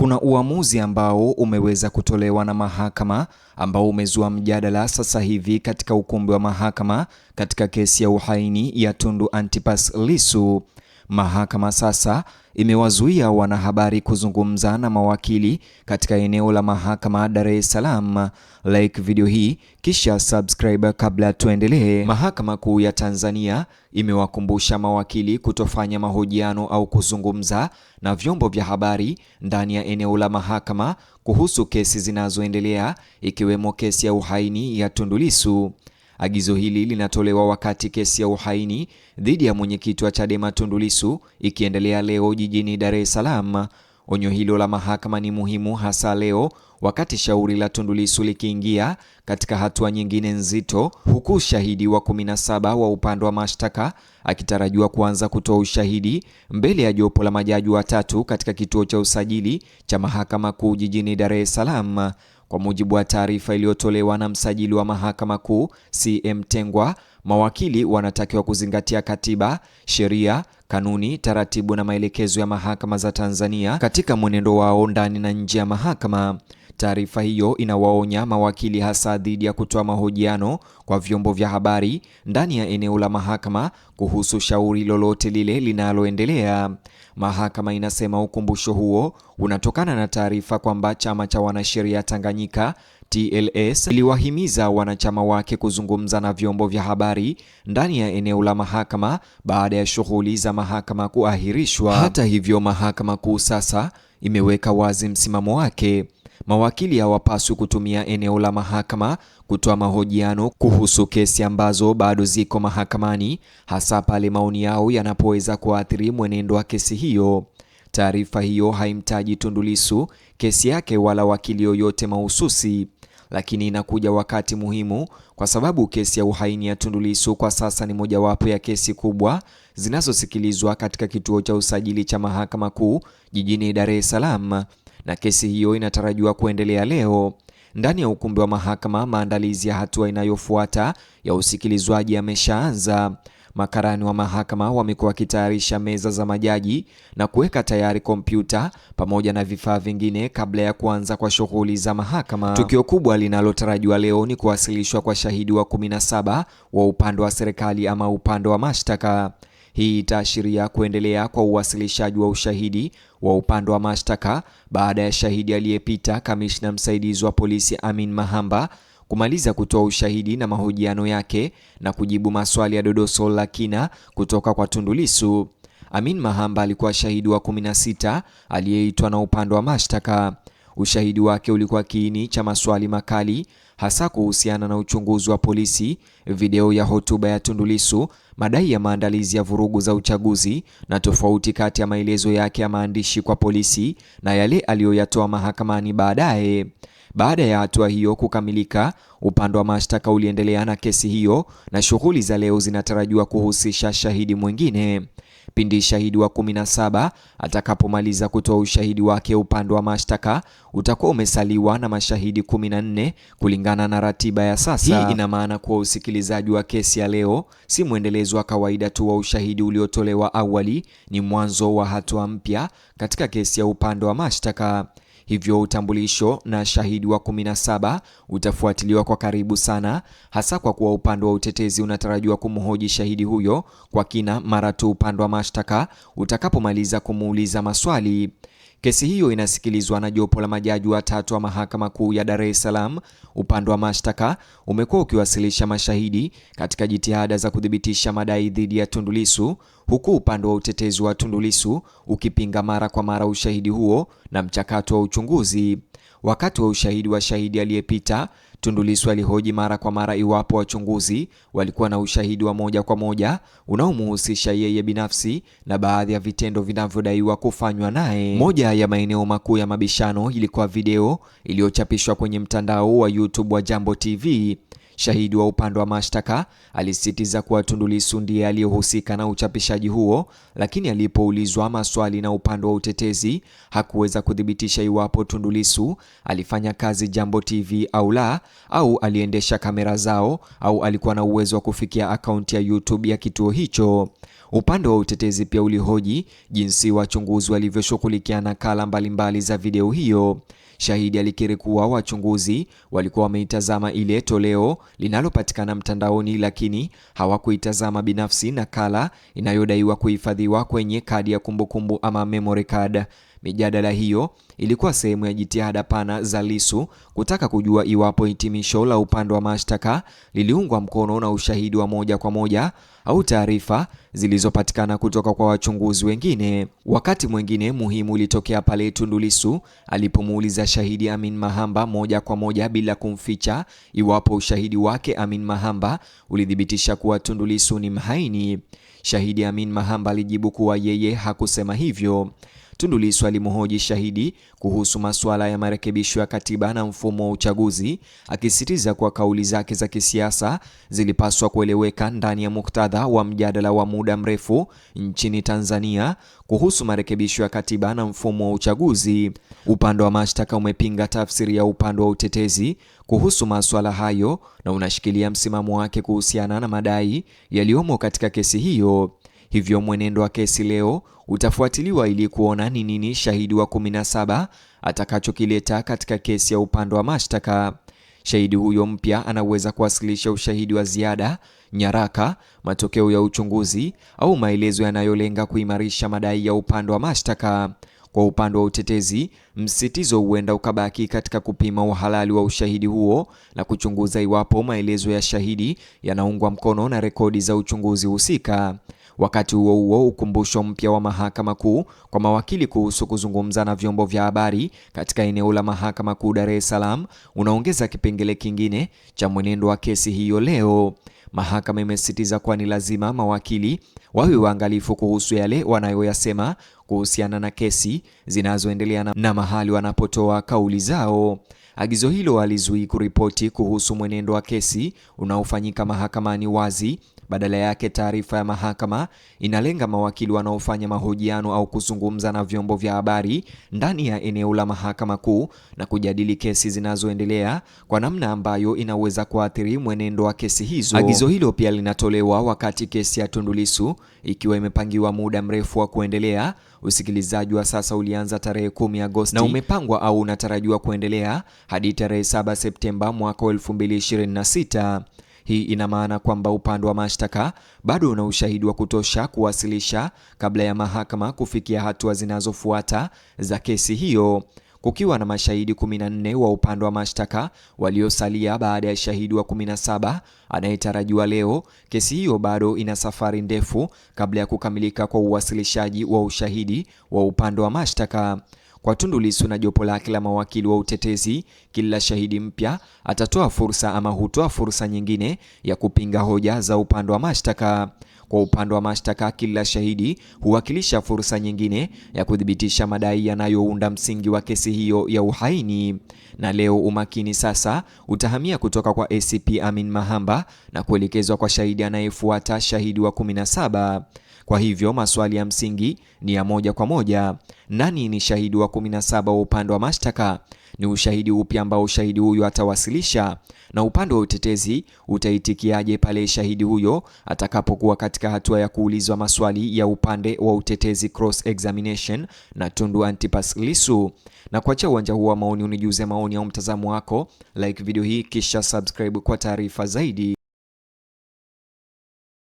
Kuna uamuzi ambao umeweza kutolewa na mahakama ambao umezua mjadala sasa hivi katika ukumbi wa mahakama katika kesi ya uhaini ya Tundu Antipas Lissu. Mahakama sasa imewazuia wanahabari kuzungumza na mawakili katika eneo la mahakama Dar es Salaam. Like video hii kisha subscribe kabla tuendelee. Mahakama Kuu ya Tanzania imewakumbusha mawakili kutofanya mahojiano au kuzungumza na vyombo vya habari ndani ya eneo la mahakama kuhusu kesi zinazoendelea ikiwemo kesi ya uhaini ya Tundu Lissu. Agizo hili linatolewa wakati kesi ya uhaini dhidi ya mwenyekiti wa Chadema Tundu Lissu ikiendelea leo jijini Dar es Salaam. Onyo hilo la mahakama ni muhimu hasa leo wakati shauri la Tundu Lissu likiingia katika hatua nyingine nzito, huku shahidi wa 17 wa upande wa mashtaka akitarajiwa kuanza kutoa ushahidi mbele ya jopo la majaji watatu katika kituo cha usajili cha Mahakama Kuu jijini Dar es Salaam. Kwa mujibu wa taarifa iliyotolewa na msajili wa Mahakama Kuu CM Tengwa, mawakili wanatakiwa kuzingatia katiba, sheria, kanuni, taratibu na maelekezo ya mahakama za Tanzania katika mwenendo wao ndani na nje ya mahakama. Taarifa hiyo inawaonya mawakili hasa dhidi ya kutoa mahojiano kwa vyombo vya habari ndani ya eneo la mahakama kuhusu shauri lolote lile linaloendelea. Mahakama inasema ukumbusho huo unatokana na taarifa kwamba chama cha wanasheria Tanganyika TLS iliwahimiza wanachama wake kuzungumza na vyombo vya habari ndani ya eneo la mahakama baada ya shughuli za mahakama kuahirishwa. Hata hivyo, Mahakama Kuu sasa imeweka wazi msimamo wake. Mawakili hawapaswi kutumia eneo la mahakama kutoa mahojiano kuhusu kesi ambazo bado ziko mahakamani, hasa pale maoni yao yanapoweza kuathiri mwenendo wa kesi hiyo. Taarifa hiyo haimtaji Tundu Lissu, kesi yake wala wakili yoyote mahususi, lakini inakuja wakati muhimu kwa sababu kesi ya uhaini ya Tundu Lissu kwa sasa ni mojawapo ya kesi kubwa zinazosikilizwa katika kituo cha usajili cha Mahakama Kuu jijini Dar es Salaam, na kesi hiyo inatarajiwa kuendelea leo. Ndani ya ukumbi wa mahakama, maandalizi ya hatua inayofuata ya usikilizwaji yameshaanza. Makarani wa mahakama wamekuwa wakitayarisha meza za majaji na kuweka tayari kompyuta pamoja na vifaa vingine kabla ya kuanza kwa shughuli za mahakama. Tukio kubwa linalotarajiwa leo ni kuwasilishwa kwa shahidi wa 17 wa upande wa serikali ama upande wa mashtaka. Hii itaashiria kuendelea kwa uwasilishaji wa ushahidi wa upande wa mashtaka baada ya shahidi aliyepita, kamishna msaidizi wa polisi Amin Mahamba, kumaliza kutoa ushahidi na mahojiano yake na kujibu maswali ya dodoso la kina kutoka kwa Tundu Lissu. Amin Mahamba alikuwa shahidi wa 16 aliyeitwa na upande wa mashtaka. Ushahidi wake ulikuwa kiini cha maswali makali hasa kuhusiana na uchunguzi wa polisi, video ya hotuba ya Tundu Lissu, madai ya maandalizi ya vurugu za uchaguzi na tofauti kati ya maelezo yake ya maandishi kwa polisi na yale aliyoyatoa mahakamani baadaye. Baada ya hatua hiyo kukamilika, upande wa mashtaka uliendelea na kesi hiyo na shughuli za leo zinatarajiwa kuhusisha shahidi mwingine. Pindi shahidi wa 17 atakapomaliza kutoa ushahidi wake, upande wa mashtaka utakuwa umesaliwa na mashahidi 14 kulingana na ratiba ya sasa. Hii ina maana kuwa usikilizaji wa kesi ya leo si mwendelezo wa kawaida tu wa ushahidi uliotolewa awali, ni mwanzo wa hatua mpya katika kesi ya upande wa mashtaka. Hivyo utambulisho na shahidi wa 17 utafuatiliwa kwa karibu sana, hasa kwa kuwa upande wa utetezi unatarajiwa kumhoji shahidi huyo kwa kina mara tu upande wa mashtaka utakapomaliza kumuuliza maswali. Kesi hiyo inasikilizwa na jopo la majaji watatu wa Mahakama Kuu ya Dar es Salaam. Upande wa mashtaka umekuwa ukiwasilisha mashahidi katika jitihada za kuthibitisha madai dhidi ya Tundu Lissu, huku upande wa utetezi wa Tundu Lissu ukipinga mara kwa mara ushahidi huo na mchakato wa uchunguzi. Wakati wa ushahidi wa shahidi aliyepita, Tundu Lissu alihoji mara kwa mara iwapo wachunguzi walikuwa na ushahidi wa moja kwa moja unaomhusisha yeye binafsi na baadhi ya vitendo vinavyodaiwa kufanywa naye. Moja ya maeneo makuu ya mabishano ilikuwa video iliyochapishwa kwenye mtandao wa YouTube wa Jambo TV. Shahidi wa upande wa mashtaka alisisitiza kuwa Tundu Lissu ndiye aliyehusika na uchapishaji huo, lakini alipoulizwa maswali na upande wa utetezi hakuweza kuthibitisha iwapo Tundu Lissu alifanya kazi Jambo TV au la, au aliendesha kamera zao au alikuwa na uwezo wa kufikia akaunti ya YouTube ya kituo hicho. Upande wa utetezi pia ulihoji jinsi wachunguzi walivyoshughulikia nakala mbalimbali za video hiyo. Shahidi alikiri kuwa wachunguzi walikuwa wameitazama ile toleo linalopatikana mtandaoni, lakini hawakuitazama binafsi nakala inayodaiwa kuhifadhiwa kwenye kadi ya kumbukumbu ama memory card. Mijadala hiyo ilikuwa sehemu ya jitihada pana za Lissu kutaka kujua iwapo hitimisho la upande wa mashtaka liliungwa mkono na ushahidi wa moja kwa moja au taarifa zilizopatikana kutoka kwa wachunguzi wengine. Wakati mwingine muhimu ulitokea pale Tundu Lissu alipomuuliza shahidi Amin Mahamba moja kwa moja bila kumficha iwapo ushahidi wake Amin Mahamba ulithibitisha kuwa Tundu Lissu ni mhaini. Shahidi Amin Mahamba alijibu kuwa yeye hakusema hivyo. Tundu Lissu alimhoji shahidi kuhusu masuala ya marekebisho ya katiba na mfumo wa uchaguzi, akisisitiza kuwa kauli zake za kisiasa zilipaswa kueleweka ndani ya muktadha wa mjadala wa muda mrefu nchini Tanzania kuhusu marekebisho ya katiba na mfumo wa uchaguzi. Upande wa mashtaka umepinga tafsiri ya upande wa utetezi kuhusu masuala hayo na unashikilia msimamo wake kuhusiana na madai yaliyomo katika kesi hiyo. Hivyo mwenendo wa kesi leo utafuatiliwa ili kuona ni nini shahidi wa 17 atakachokileta katika kesi ya upande wa mashtaka. Shahidi huyo mpya anaweza kuwasilisha ushahidi wa ziada, nyaraka, matokeo ya uchunguzi au maelezo yanayolenga kuimarisha madai ya upande wa mashtaka. Kwa upande wa utetezi, msisitizo huenda ukabaki katika kupima uhalali wa ushahidi huo na kuchunguza iwapo maelezo ya shahidi yanaungwa mkono na rekodi za uchunguzi husika. Wakati huo huo, ukumbusho mpya wa Mahakama Kuu kwa mawakili kuhusu kuzungumza na vyombo vya habari katika eneo la Mahakama Kuu Dar es Salaam unaongeza kipengele kingine cha mwenendo wa kesi hiyo leo. Mahakama imesisitiza kuwa ni lazima mawakili wawe waangalifu kuhusu yale wanayoyasema kuhusiana na kesi zinazoendelea na mahali wanapotoa kauli zao. Agizo hilo halizuii kuripoti kuhusu mwenendo wa kesi unaofanyika mahakamani wazi. Badala yake, taarifa ya mahakama inalenga mawakili wanaofanya mahojiano au kuzungumza na vyombo vya habari ndani ya eneo la Mahakama Kuu na kujadili kesi zinazoendelea kwa namna ambayo inaweza kuathiri mwenendo wa kesi hizo. Agizo hilo pia linatolewa wakati kesi ya Tundu Lissu ikiwa imepangiwa muda mrefu wa kuendelea. Usikilizaji wa sasa ulianza tarehe 10 Agosti na umepangwa au unatarajiwa kuendelea hadi tarehe 7 Septemba mwaka 2026. Hii ina maana kwamba upande wa mashtaka bado una ushahidi wa kutosha kuwasilisha kabla ya mahakama kufikia hatua zinazofuata za kesi hiyo. Kukiwa na mashahidi 14 wa upande wa mashtaka waliosalia baada ya shahidi wa 17 anayetarajiwa leo, kesi hiyo bado ina safari ndefu kabla ya kukamilika kwa uwasilishaji wa ushahidi wa upande wa mashtaka. Kwa Tundu Lissu na jopo lake la mawakili wa utetezi, kila shahidi mpya atatoa fursa ama hutoa fursa nyingine ya kupinga hoja za upande wa mashtaka. Kwa upande wa mashtaka, kila shahidi huwakilisha fursa nyingine ya kuthibitisha madai yanayounda msingi wa kesi hiyo ya uhaini. Na leo umakini sasa utahamia kutoka kwa ACP Amin Mahamba na kuelekezwa kwa shahidi anayefuata, shahidi wa 17. Kwa hivyo maswali ya msingi ni ya moja kwa moja. Nani ni shahidi wa 17 wa upande wa mashtaka? Ni ushahidi upi ambao shahidi huyo atawasilisha? Na upande wa utetezi utaitikiaje pale shahidi huyo atakapokuwa katika hatua ya kuulizwa maswali ya upande wa utetezi cross examination na Tundu Antipas Lissu? Na kuachia uwanja huu wa maoni, unijuze maoni au mtazamo wako, like video hii kisha subscribe kwa taarifa zaidi.